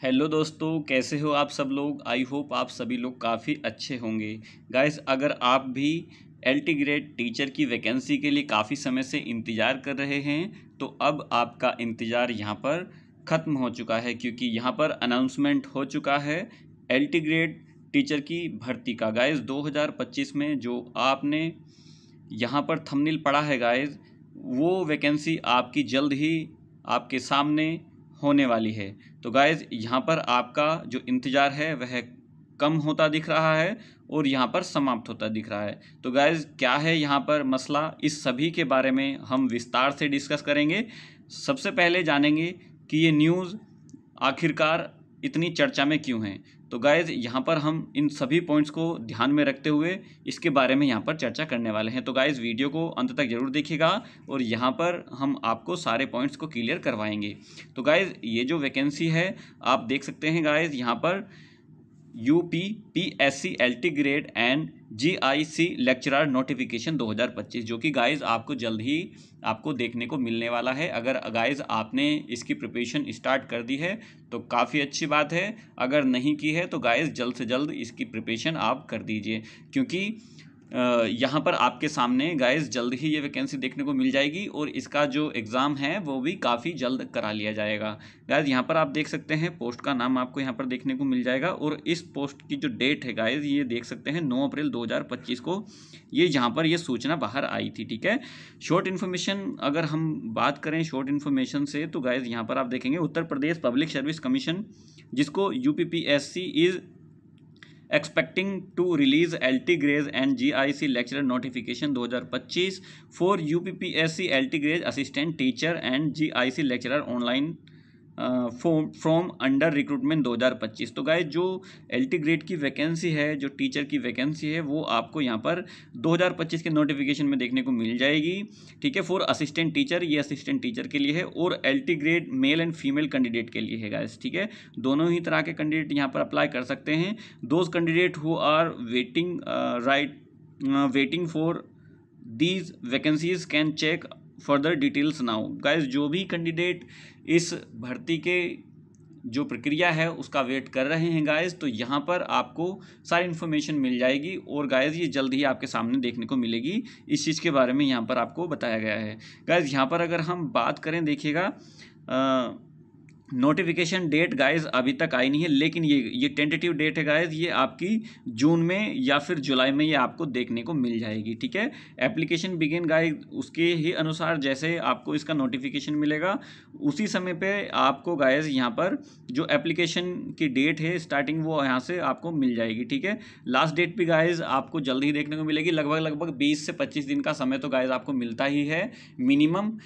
Hello दोस्तों, कैसे हो आप सब लोग। आई होप आप सभी लोग काफ़ी अच्छे होंगे। गाइस, अगर आप भी एलटी ग्रेड टीचर की वैकेंसी के लिए काफ़ी समय से इंतज़ार कर रहे हैं तो अब आपका इंतज़ार यहाँ पर ख़त्म हो चुका है, क्योंकि यहाँ पर अनाउंसमेंट हो चुका है एलटी ग्रेड टीचर की भर्ती का। गाइस, 2025 में जो आपने यहाँ पर थंबनेल पढ़ा है गाइस, वो वैकेंसी आपकी जल्द ही आपके सामने होने वाली है। तो गाइस, यहाँ पर आपका जो इंतज़ार है वह कम होता दिख रहा है और यहाँ पर समाप्त होता दिख रहा है। तो गाइस, क्या है यहाँ पर मसला, इस सभी के बारे में हम विस्तार से डिस्कस करेंगे। सबसे पहले जानेंगे कि ये न्यूज़ आखिरकार इतनी चर्चा में क्यों है। तो गाइज़, यहाँ पर हम इन सभी पॉइंट्स को ध्यान में रखते हुए इसके बारे में यहाँ पर चर्चा करने वाले हैं। तो गाइज़, वीडियो को अंत तक जरूर देखिएगा और यहाँ पर हम आपको सारे पॉइंट्स को क्लियर करवाएंगे। तो गाइज़, ये जो वैकेंसी है आप देख सकते हैं गाइज़, यहाँ पर UPPSC LT grade and GIC lecturer notification 2025, जो कि गाइज़ आपको जल्द ही आपको देखने को मिलने वाला है। अगर गाइज़ आपने इसकी प्रिपरेशन स्टार्ट कर दी है तो काफ़ी अच्छी बात है, अगर नहीं की है तो गाइज़ जल्द से जल्द इसकी प्रिपरेशन आप कर दीजिए, क्योंकि यहाँ पर आपके सामने गाइज़ जल्द ही ये वैकेंसी देखने को मिल जाएगी और इसका जो एग्ज़ाम है वो भी काफ़ी जल्द करा लिया जाएगा। गाइज़, यहाँ पर आप देख सकते हैं पोस्ट का नाम आपको यहाँ पर देखने को मिल जाएगा और इस पोस्ट की जो डेट है गाइज़, ये देख सकते हैं 9 अप्रैल 2025 को ये यहाँ पर ये सूचना बाहर आई थी। ठीक है, शॉर्ट इन्फॉर्मेशन अगर हम बात करें शॉर्ट इन्फॉर्मेशन से, तो गाइज़ यहाँ पर आप देखेंगे Uttar Pradesh public service commission, जिसको UPPSC is expecting to release LT grade and GIC lecturer notification 2025 for UPPSC LT grade assistant teacher and GIC lecturer online from under recruitment 2025। तो गाइस, जो LT grade की vacancy है, जो teacher की vacancy है, वो आपको यहाँ पर 2025 के नोटिफिकेशन में देखने को मिल जाएगी। ठीक है, फॉर असिस्टेंट टीचर, ये असिस्टेंट टीचर के लिए है और LT grade male and female candidate के लिए है गाइस। ठीक है, दोनों ही तरह के कैंडिडेट यहाँ पर अप्लाई कर सकते हैं। Those candidate who are waiting for these vacancies can check further details now. Guys, जो भी कैंडिडेट इस भर्ती के जो प्रक्रिया है उसका वेट कर रहे हैं गाइस, तो यहाँ पर आपको सारी इन्फॉर्मेशन मिल जाएगी और गाइस ये जल्द ही आपके सामने देखने को मिलेगी। इस चीज़ के बारे में यहाँ पर आपको बताया गया है। गाइस, यहाँ पर अगर हम बात करें, देखिएगा नोटिफिकेशन डेट गाइज अभी तक आई नहीं है, लेकिन ये टेंटेटिव डेट है गाइज, ये आपकी जून में या फिर जुलाई में ये आपको देखने को मिल जाएगी। ठीक है, एप्लीकेशन बिगिन गाइज उसके ही अनुसार जैसे आपको इसका नोटिफिकेशन मिलेगा उसी समय पे आपको गाइज यहाँ पर जो एप्लीकेशन की डेट है स्टार्टिंग, वो यहाँ से आपको मिल जाएगी। ठीक है, लास्ट डेट भी गाइज आपको जल्द ही देखने को मिलेगी। लगभग 20 से 25 दिन का समय तो गाइज आपको मिलता ही है मिनिमम।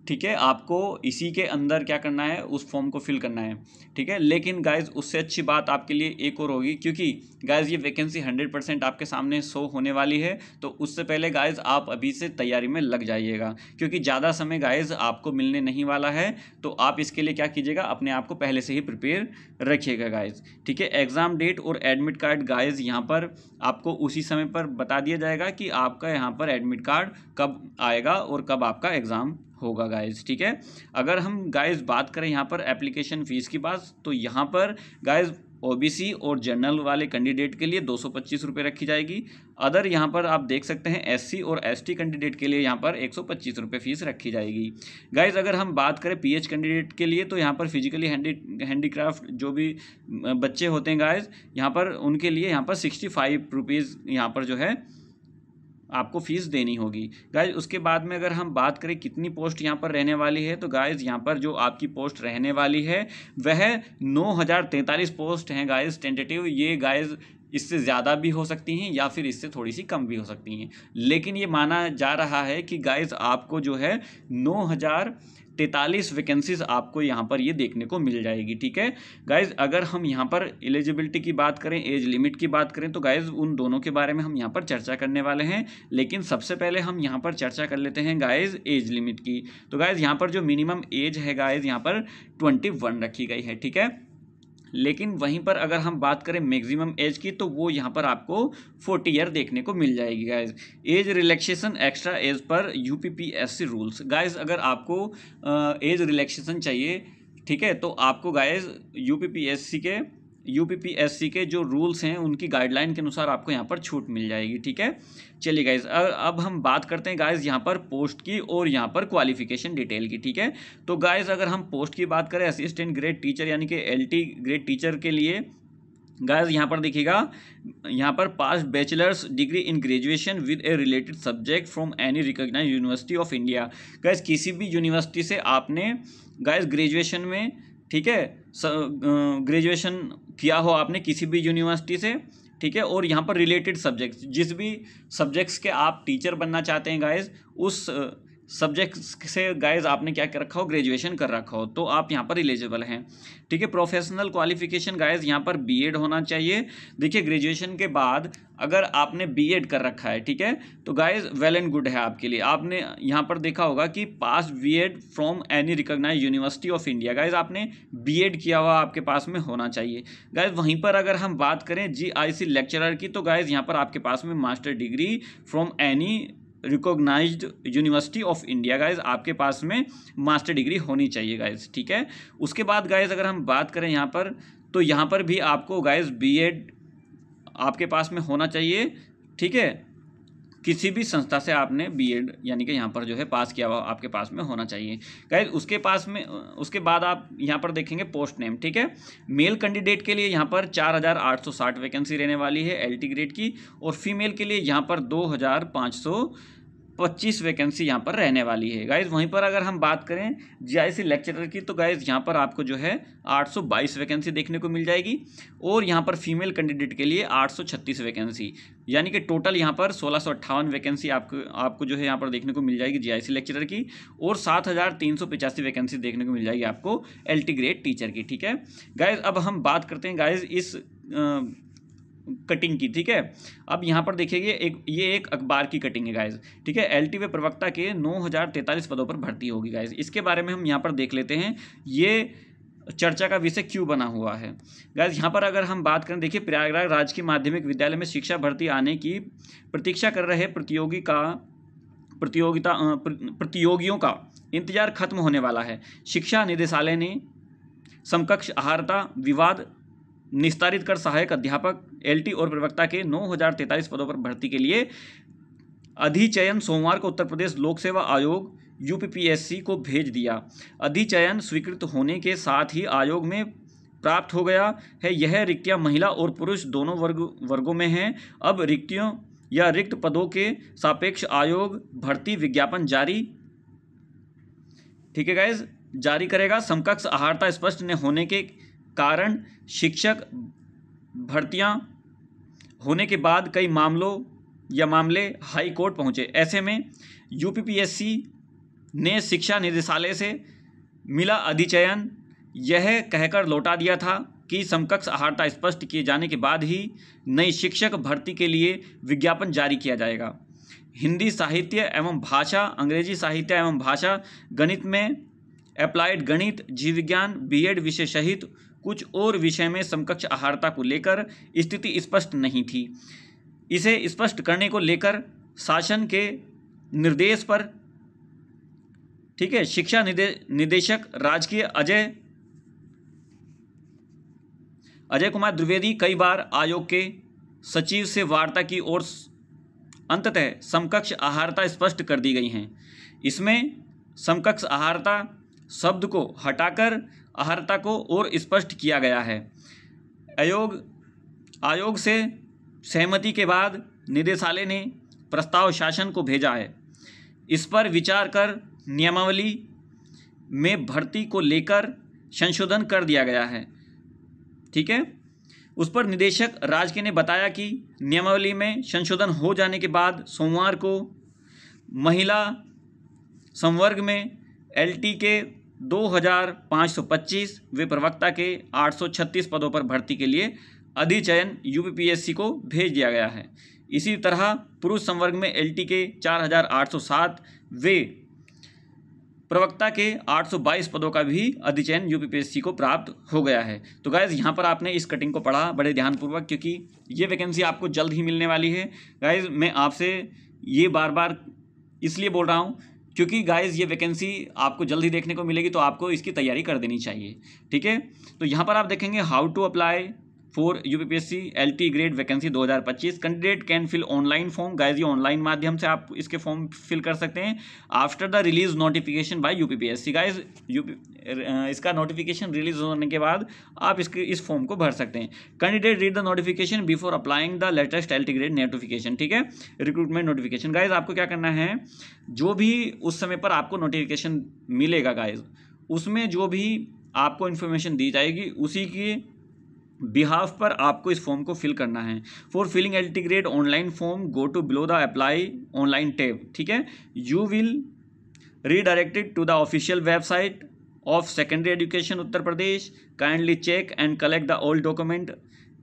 ठीक है, आपको इसी के अंदर क्या करना है, उस फॉर्म को फिल करना है। ठीक है, लेकिन गाइज उससे अच्छी बात आपके लिए एक और होगी, क्योंकि गाइज ये वैकेंसी 100% आपके सामने शो होने वाली है। तो उससे पहले गाइज आप अभी से तैयारी में लग जाइएगा, क्योंकि ज़्यादा समय गाइज आपको मिलने नहीं वाला है। तो आप इसके लिए क्या कीजिएगा, अपने आप को पहले से ही प्रिपेयर रखिएगा गाइज। ठीक है, एग्ज़ाम डेट और एडमिट कार्ड गाइज यहाँ पर आपको उसी समय पर बता दिया जाएगा कि आपका यहाँ पर एडमिट कार्ड कब आएगा और कब आपका एग्ज़ाम होगा गाइज। ठीक है, अगर हम गाइज बात करें यहाँ पर एप्लीकेशन फ़ीस की बात, तो यहाँ पर गाइज OBC और जनरल वाले कैंडिडेट के लिए 225 रुपये रखी जाएगी। अदर यहाँ पर आप देख सकते हैं SC और ST कैंडिडेट के लिए यहाँ पर 125 रुपये फ़ीस रखी जाएगी। गाइज, अगर हम बात करें PH कैंडिडेट के लिए, तो यहाँ पर फिजिकली हैंडीक्राफ्ट जो भी बच्चे होते हैं गाइज, यहाँ पर उनके लिए यहाँ पर 65 रुपीज़ यहाँ पर जो है आपको फ़ीस देनी होगी। गाइज, उसके बाद में अगर हम बात करें कितनी पोस्ट यहाँ पर रहने वाली है, तो गाइज यहाँ पर जो आपकी पोस्ट रहने वाली है वह 9043 पोस्ट हैं गाइज टेंटेटिव। ये गाइज इससे ज़्यादा भी हो सकती हैं या फिर इससे थोड़ी सी कम भी हो सकती हैं, लेकिन ये माना जा रहा है कि गाइज आपको जो है 9043 वैकेंसीज आपको यहाँ पर ये देखने को मिल जाएगी। ठीक है गाइज, अगर हम यहाँ पर एलिजिबिलिटी की बात करें, एज लिमिट की बात करें, तो गाइज उन दोनों के बारे में हम यहाँ पर चर्चा करने वाले हैं। लेकिन सबसे पहले हम यहाँ पर चर्चा कर लेते हैं गाइज एज लिमिट की। तो गाइज यहाँ पर जो मिनिमम एज है गाइज यहाँ पर 21 रखी गई है। ठीक है, लेकिन वहीं पर अगर हम बात करें मैक्सिमम एज की, तो वो यहाँ पर आपको 40 ईयर देखने को मिल जाएगी guys. Age relaxation extra age per UPPSC rules. Guys, अगर आपको एज रिलैक्सेशन चाहिए ठीक है। तो आपको गाइज यूपीपीएससी के जो रूल्स हैं उनकी गाइडलाइन के अनुसार आपको यहाँ पर छूट मिल जाएगी, ठीक है। चलिए गाइज, अब हम बात करते हैं गाइज यहाँ पर पोस्ट की और यहाँ पर क्वालिफिकेशन डिटेल की, ठीक है। तो गाइज अगर हम पोस्ट की बात करें असिस्टेंट ग्रेड टीचर यानी कि LT ग्रेड टीचर के लिए गाइज यहाँ पर देखिएगा, यहाँ पर pass bachelor's degree in graduation with a related subject from any recognised university of India. Guys किसी भी यूनिवर्सिटी से आपने गाइज ग्रेजुएशन में, ठीक है, ग्रेजुएशन किया हो आपने किसी भी यूनिवर्सिटी से, ठीक है। और यहाँ पर रिलेटेड सब्जेक्ट्स, जिस भी सब्जेक्ट्स के आप टीचर बनना चाहते हैं गाइज, उस सब्जेक्ट से गाइज आपने क्या कर रखा हो, ग्रेजुएशन कर रखा हो, तो आप यहाँ पर एलिजिबल हैं, ठीक है। प्रोफेशनल क्वालिफिकेशन गाइज यहाँ पर बीएड होना चाहिए। देखिए ग्रेजुएशन के बाद अगर आपने बीएड कर रखा है, ठीक है, तो गाइज वेल एंड गुड है आपके लिए। आपने यहाँ पर देखा होगा कि pass BEd from any recognised university of India, guys आपने बीएड किया हुआ आपके पास में होना चाहिए। गाइज वहीं पर अगर हम बात करें GIC लेक्चरर की, तो गाइज यहाँ पर आपके पास में master degree from any recognised university of India, guys आपके पास में मास्टर डिग्री होनी चाहिए गाइज, ठीक है। उसके बाद गाइज अगर हम बात करें यहाँ पर, तो यहाँ पर भी आपको गाइज बीएड आपके पास में होना चाहिए, ठीक है। किसी भी संस्था से आपने बीएड यानी कि यहाँ पर जो है पास किया हुआ आपके पास में होना चाहिए गाइज। उसके बाद आप यहाँ पर देखेंगे पोस्ट नेम, ठीक है। मेल कैंडिडेट के लिए यहाँ पर 4860 वैकेंसी रहने वाली है LT ग्रेड की, और फीमेल के लिए यहाँ पर 2525 वैकेंसी यहाँ पर रहने वाली है गाइज। वहीं पर अगर हम बात करें GIC लेक्चरर की, तो गाइज यहाँ पर आपको जो है 822 वैकेंसी देखने को मिल जाएगी, और यहाँ पर फीमेल कैंडिडेट के लिए 836 वैकेंसी, यानी कि टोटल यहाँ पर 1658 वैकेंसी आपको जो है यहाँ पर देखने को मिल जाएगी GIC लेक्चरर की, और 7385 वैकेंसी देखने को मिल जाएगी आपको LT ग्रेड टीचर की, ठीक है गाइज। अब हम बात करते हैं गाइज इस कटिंग की, ठीक है। अब यहाँ पर देखिए ये एक अखबार की कटिंग है गाइज, ठीक है। LT व प्रवक्ता के 9043 पदों पर भर्ती होगी गाइज। इसके बारे में हम यहाँ पर देख लेते हैं ये चर्चा का विषय क्यों बना हुआ है गाइज। यहाँ पर अगर हम बात करें, देखिए प्रयागराज राजकीय माध्यमिक विद्यालय में शिक्षा भर्ती आने की प्रतीक्षा कर रहे प्रतियोगियों का इंतजार खत्म होने वाला है। शिक्षा निदेशालय ने समकक्ष आहारता विवाद निस्तारित कर सहायक अध्यापक LT और प्रवक्ता के 9043 पदों पर भर्ती के लिए अधिचयन सोमवार को उत्तर प्रदेश लोक सेवा आयोग UPPSC को भेज दिया। अधिचयन स्वीकृत होने के साथ ही आयोग में प्राप्त हो गया है। यह रिक्तियां महिला और पुरुष दोनों वर्गों में हैं। अब रिक्तियों या रिक्त पदों के सापेक्ष आयोग भर्ती विज्ञापन जारी, ठीक है गाइज, जारी करेगा। समकक्ष आहारता स्पष्ट न होने के कारण शिक्षक भर्तियां होने के बाद कई मामले हाई कोर्ट पहुंचे। ऐसे में UPPSC ने शिक्षा निदेशालय से मिला अधिचयन यह कहकर लौटा दिया था कि समकक्ष आहारता स्पष्ट किए जाने के बाद ही नई शिक्षक भर्ती के लिए विज्ञापन जारी किया जाएगा। हिंदी साहित्य एवं भाषा, अंग्रेजी साहित्य एवं भाषा, गणित में अप्लाइड गणित, जीव विज्ञान, BEd विषय सहित कुछ और विषय में समकक्ष आहारता को लेकर स्थिति स्पष्ट नहीं थी। इसे स्पष्ट करने को लेकर शासन के निर्देश पर, ठीक है, शिक्षा निदेशक राजकीय अजय कुमार द्विवेदी कई बार आयोग के सचिव से वार्ता की और अंततः समकक्ष आहारता स्पष्ट कर दी गई हैं। इसमें समकक्ष आहारता शब्द को हटाकर आहारता को और स्पष्ट किया गया है। आयोग से सहमति के बाद निदेशालय ने प्रस्ताव शासन को भेजा है। इस पर विचार कर नियमावली में भर्ती को लेकर संशोधन कर दिया गया है, ठीक है। उस पर निदेशक राजकीय ने बताया कि नियमावली में संशोधन हो जाने के बाद सोमवार को महिला संवर्ग में LT के 2525 व प्रवक्ता के 836 पदों पर भर्ती के लिए अधिचयन UPPSC को भेज दिया गया है। इसी तरह पुरुष संवर्ग में LT के 4807 व प्रवक्ता के 822 पदों का भी अधिचयन UPPSC को प्राप्त हो गया है। तो गाइज़ यहाँ पर आपने इस कटिंग को पढ़ा बड़े ध्यानपूर्वक, क्योंकि ये वैकेंसी आपको जल्द ही मिलने वाली है। गाइज़ मैं आपसे ये बार बार इसलिए बोल रहा हूँ क्योंकि गाइज ये वैकेंसी आपको जल्द ही देखने को मिलेगी, तो आपको इसकी तैयारी कर देनी चाहिए। ठीक है, तो यहाँ पर आप देखेंगे how to apply for UPPSC LT grade vacancy 2025। Candidate can fill online form. Guys ये ऑनलाइन माध्यम से आप इसके फॉर्म फिल कर सकते हैं after the release notification by UPPSC. Guys इसका नोटिफिकेशन रिलीज होने के बाद आप इस फॉर्म को भर सकते हैं। Candidate read the notification before applying the latest LT grade notification. ठीक है, रिक्रूटमेंट नोटिफिकेशन। गाइज आपको क्या करना है, जो भी उस समय पर आपको नोटिफिकेशन मिलेगा गाइज, उसमें जो भी आपको इन्फॉर्मेशन दी जाएगी उसी की बिहाफ पर आपको इस फॉर्म को फिल करना है। For filling LT grade online form go to below the apply online tab. ठीक है, you will redirected to the official website of secondary education Uttar Pradesh. Kindly check and collect the all document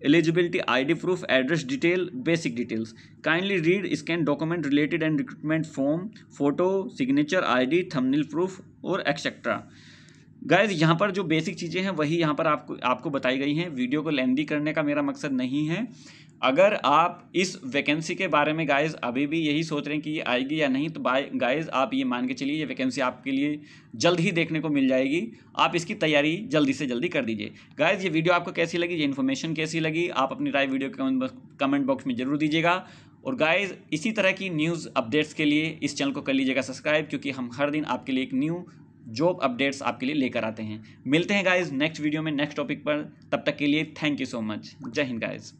eligibility, ID proof, address detail, basic details. Kindly read scan document related and recruitment form, photo, signature, ID, thumbnail proof और etcetera. Guys यहाँ पर जो basic चीज़ें हैं वही यहाँ पर आपको बताई गई हैं। वीडियो को लेंदी करने का मेरा मकसद नहीं है। अगर आप इस वैकेंसी के बारे में गाइज अभी भी यही सोच रहे हैं कि ये आएगी या नहीं, तो गाइज आप ये मान के चलिए ये वैकेंसी आपके लिए जल्द ही देखने को मिल जाएगी। आप इसकी तैयारी जल्दी से जल्दी कर दीजिए। गाइज ये वीडियो आपको कैसी लगी, ये इन्फॉर्मेशन कैसी लगी, आप अपनी राय वीडियो के कमेंट बॉक्स में जरूर दीजिएगा। और गाइज इसी तरह की न्यूज़ अपडेट्स के लिए इस चैनल को कर लीजिएगा सब्सक्राइब, क्योंकि हम हर दिन आपके लिए एक न्यू जॉब अपडेट्स आपके लिए लेकर आते हैं। मिलते हैं गाइज नेक्स्ट वीडियो में नेक्स्ट टॉपिक पर। तब तक के लिए थैंक यू सो मच। जय हिंद गाइज।